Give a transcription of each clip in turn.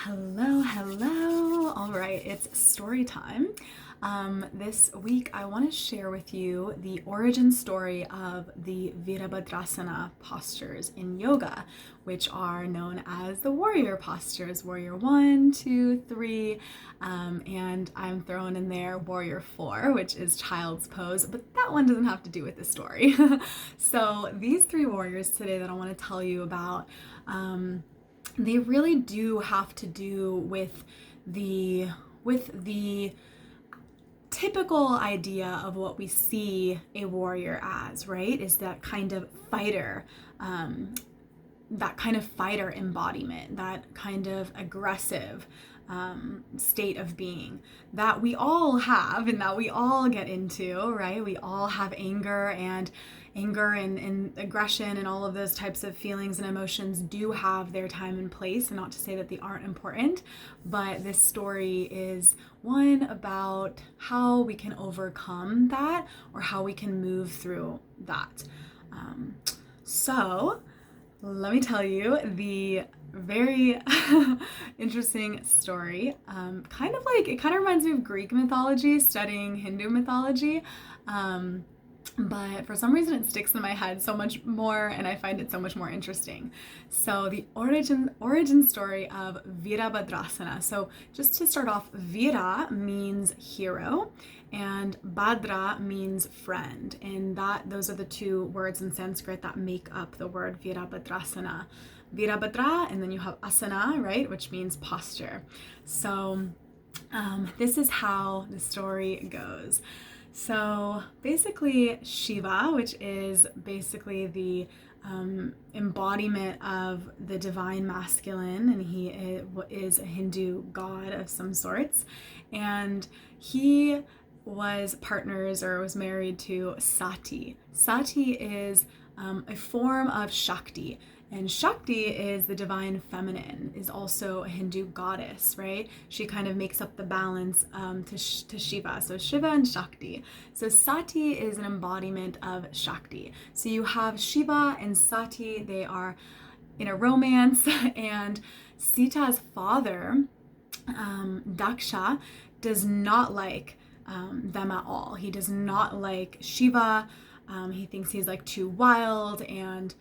Hello, hello. All right, it's story time. This week I want to share with you the origin story of the Virabhadrasana postures in yoga, which are known as the warrior postures, warrior 1, 2, 3, and I'm throwing in there warrior 4, which is child's pose, but that one doesn't have to do with the story. So these three warriors today that I want to tell you about, they really do have to do with the typical idea of what we see a warrior as, right? Is that kind of fighter, embodiment, that kind of aggressive state of being that we all have and that we all get into, right? We all have anger and aggression and all of those types of feelings and emotions do have their time and place, and not to say that they aren't important, but this story is one about how we can overcome that or how we can move through that. So let me tell you the very interesting story. It kind of reminds me of Greek mythology, studying Hindu mythology. But for some reason it sticks in my head so much more and I find it so much more interesting. So the origin story of Virabhadrasana. So just to start off, Vira means hero and Badhra means friend. And those are the two words in Sanskrit that make up the word Virabhadrasana. Virabhadra, and then you have asana, right, which means posture. So this is how the story goes. So basically Shiva, which is basically the embodiment of the divine masculine, and he is a Hindu god of some sorts, and he was married to Sati. Sati is a form of Shakti. And Shakti is the divine feminine, is also a Hindu goddess, right? She kind of makes up the balance to Shiva. So Shiva and Shakti. So Sati is an embodiment of Shakti. So you have Shiva and Sati, they are in a romance, and Sita's father, Daksha, does not like them at all. He does not like Shiva. He thinks he's like too wild, and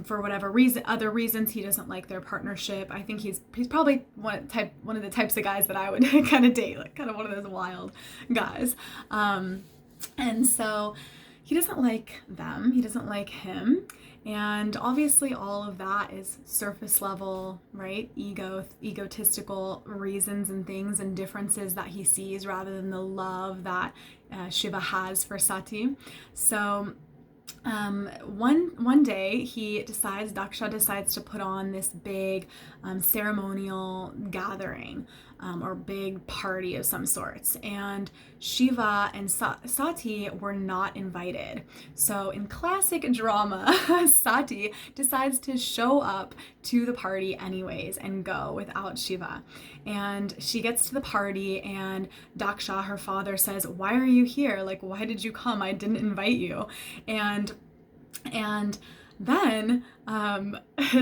for whatever other reasons, he doesn't like their partnership. I think he's probably one of the types of guys that I would kind of date, like kind of one of those wild guys. And so he doesn't like them. He doesn't like him. And obviously all of that is surface level, right? Egotistical reasons and things and differences that he sees rather than the love that Shiva has for Sati. So one day Daksha decides to put on this big ceremonial gathering or big party of some sorts, and Shiva and Sati were not invited. So in classic drama, Sati decides to show up to the party anyways and go without Shiva. And she gets to the party and Daksha, her father, says, "Why are you here? Like, why did you come? I didn't invite you." And then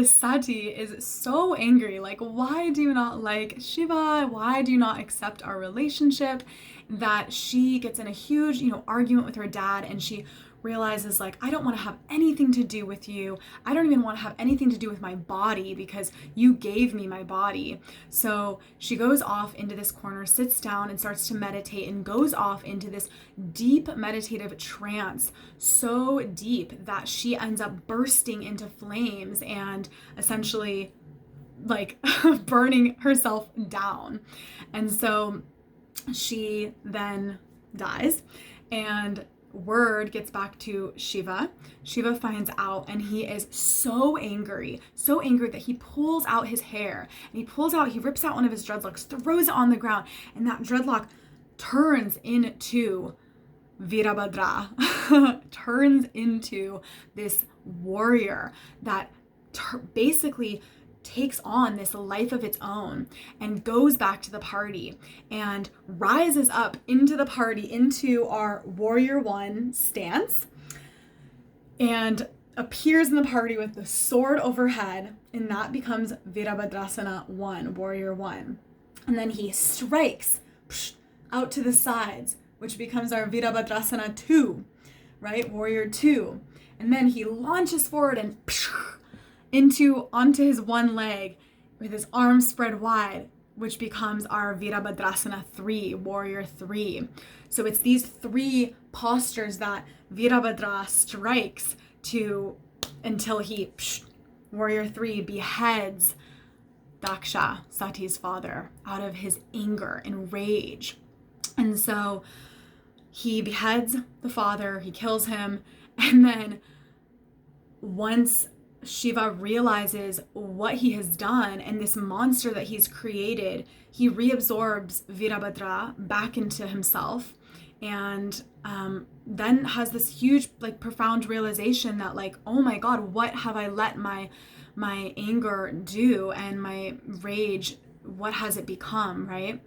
Sati is so angry, like, why do you not like Shiva? Why do you not accept our relationship? That she gets in a huge, argument with her dad, and she realizes, like, I don't want to have anything to do with you. I don't even want to have anything to do with my body because you gave me my body. So she goes off into this corner, sits down and starts to meditate, and goes off into this deep meditative trance, so deep that she ends up bursting into flames and essentially like burning herself down. And so she then dies, and word gets back to Shiva. Shiva finds out, and he is so angry that he pulls out his hair, and he rips out one of his dreadlocks, throws it on the ground, and that dreadlock turns into Virabhadra, turns into this warrior that basically takes on this life of its own and goes back to the party and rises up into the party into our warrior 1 stance. And appears in the party with the sword overhead, and that becomes Virabhadrasana 1, warrior 1. And then he strikes out to the sides, which becomes our Virabhadrasana 2, right? Warrior 2. And then he launches forward and onto his one leg with his arms spread wide, which becomes our Virabhadrasana 3, warrior 3. So it's these three postures that Virabhadra strikes to until he, warrior 3, beheads Daksha, Sati's father, out of his anger and rage. And so he beheads the father, he kills him, and then once Shiva realizes what he has done and this monster that he's created, he reabsorbs Virabhadra back into himself, and then has this huge, profound realization that, oh my God, what have I let my anger do, and my rage, what has it become, right?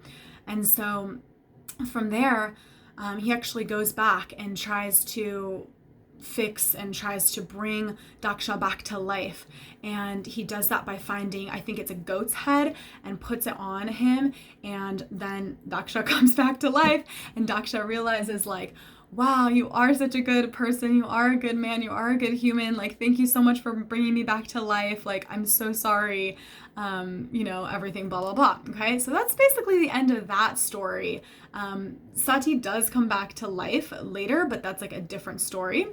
And so from there, he actually goes back and tries to fix and tries to bring Daksha back to life. And he does that by finding, I think it's a goat's head, and puts it on him. And then Daksha comes back to life, and Daksha realizes, wow, you are such a good person. You are a good man. You are a good human. Thank you so much for bringing me back to life. I'm so sorry. Everything, blah, blah, blah. Okay. So that's basically the end of that story. Sati does come back to life later, but that's a different story.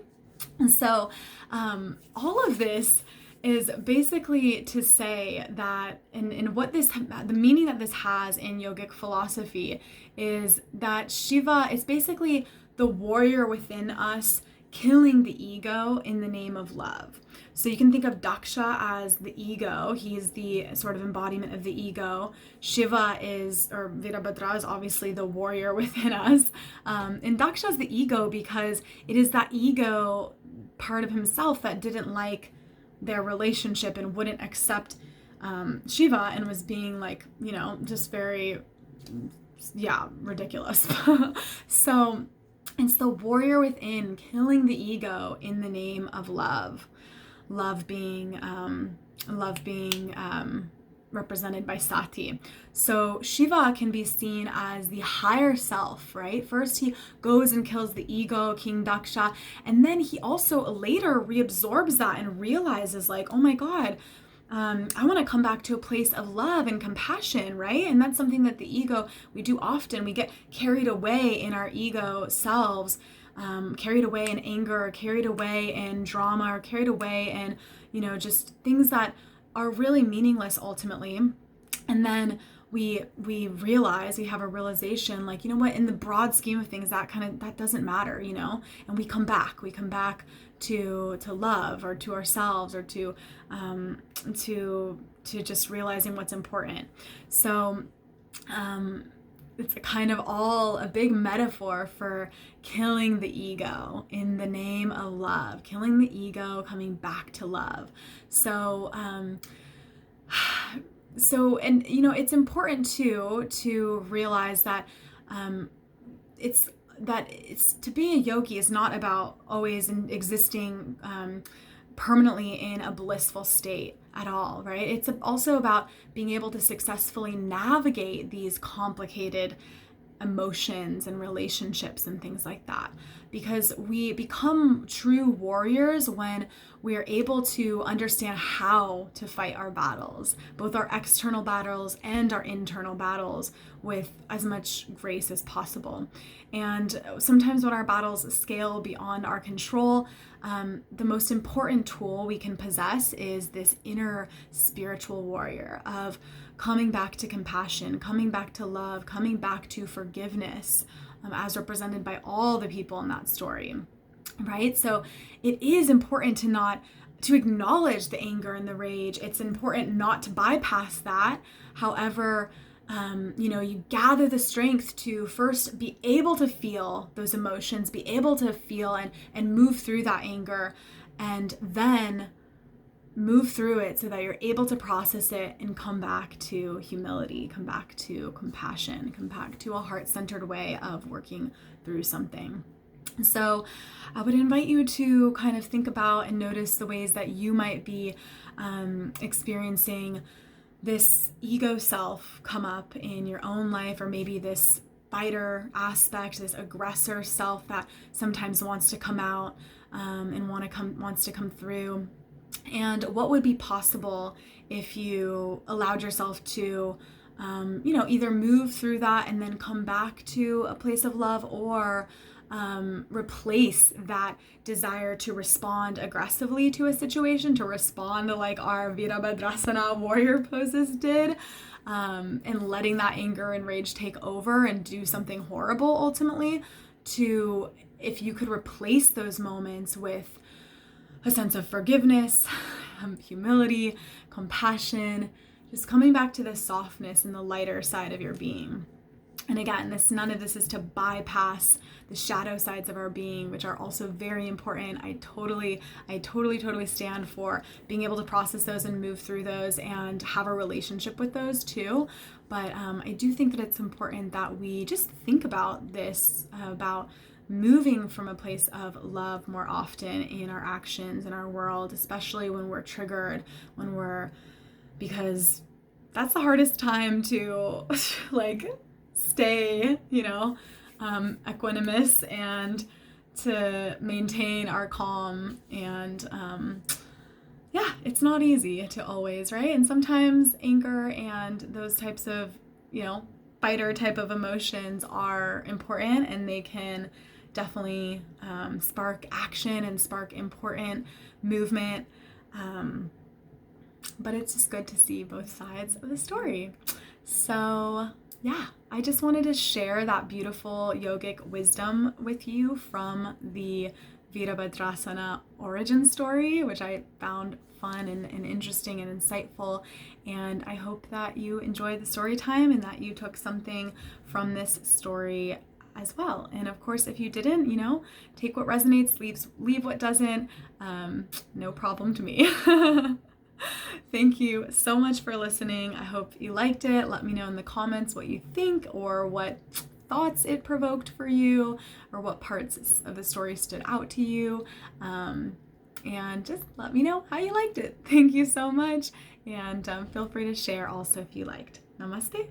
And so, all of this is basically to say that, and what the meaning that this has in yogic philosophy is that Shiva is basically the warrior within us, killing the ego in the name of love. So you can think of Daksha as the ego. He's the sort of embodiment of the ego. Shiva or Virabhadra is obviously the warrior within us. And Daksha is the ego because it is that ego part of himself that didn't like their relationship and wouldn't accept Shiva, and was being just very, ridiculous. So it's the warrior within killing the ego in the name of love. Love being represented by Sati. So Shiva can be seen as the higher self, right? First he goes and kills the ego, King Daksha, and then he also later reabsorbs that and realizes oh my God, I want to come back to a place of love and compassion, right? And that's something that the ego, we do often. We get carried away in our ego selves, carried away in anger, carried away in drama, or carried away in, just things that are really meaningless ultimately. And then we realize, we have a realization, you know what, in the broad scheme of things, that doesn't matter, and we come back to love, or to ourselves, or to just realizing what's important. So it's kind of all a big metaphor for killing the ego in the name of love, killing the ego, coming back to love. So it's important to realize that it's to be a yogi is not about always existing permanently in a blissful state at all, right? It's also about being able to successfully navigate these complicated emotions and relationships and things like that, because we become true warriors when we are able to understand how to fight our battles, both our external battles and our internal battles, with as much grace as possible. And sometimes when our battles scale beyond our control, the most important tool we can possess is this inner spiritual warrior of coming back to compassion, coming back to love, coming back to forgiveness, as represented by all the people in that story, right? So it is important to acknowledge the anger and the rage. It's important not to bypass that. However, you gather the strength to first be able to feel those emotions, be able to feel and move through that anger, and then move through it so that you're able to process it and come back to humility, come back to compassion, come back to a heart-centered way of working through something. So I would invite you to kind of think about and notice the ways that you might be experiencing this ego self come up in your own life, or maybe this fighter aspect, this aggressor self that sometimes wants to come out and wants to come through. And what would be possible if you allowed yourself to either move through that and then come back to a place of love, or replace that desire to respond aggressively to a situation, to respond to like our Virabhadrasana warrior poses did, and letting that anger and rage take over and do something horrible ultimately, to if you could replace those moments with a sense of forgiveness, humility, compassion, just coming back to the softness and the lighter side of your being. And again, none of this is to bypass the shadow sides of our being, which are also very important. I totally stand for being able to process those and move through those and have a relationship with those too. But I do think that it's important that we just think about this, about moving from a place of love more often in our actions, in our world, especially when we're triggered, because that's the hardest time to like stay, equanimous and to maintain our calm. And it's not easy to always, right? And sometimes anger and those types of, fighter type of emotions are important, and they can definitely spark action and spark important movement. But it's just good to see both sides of the story. So I just wanted to share that beautiful yogic wisdom with you from the Virabhadrasana origin story, which I found fun and interesting and insightful. And I hope that you enjoyed the story time and that you took something from this story as well. And of course, if you didn't, take what resonates, leave what doesn't. No problem to me. Thank you so much for listening. I hope you liked it. Let me know in the comments what you think, or what thoughts it provoked for you, or what parts of the story stood out to you. And just let me know how you liked it. Thank you so much. And feel free to share also if you liked. Namaste.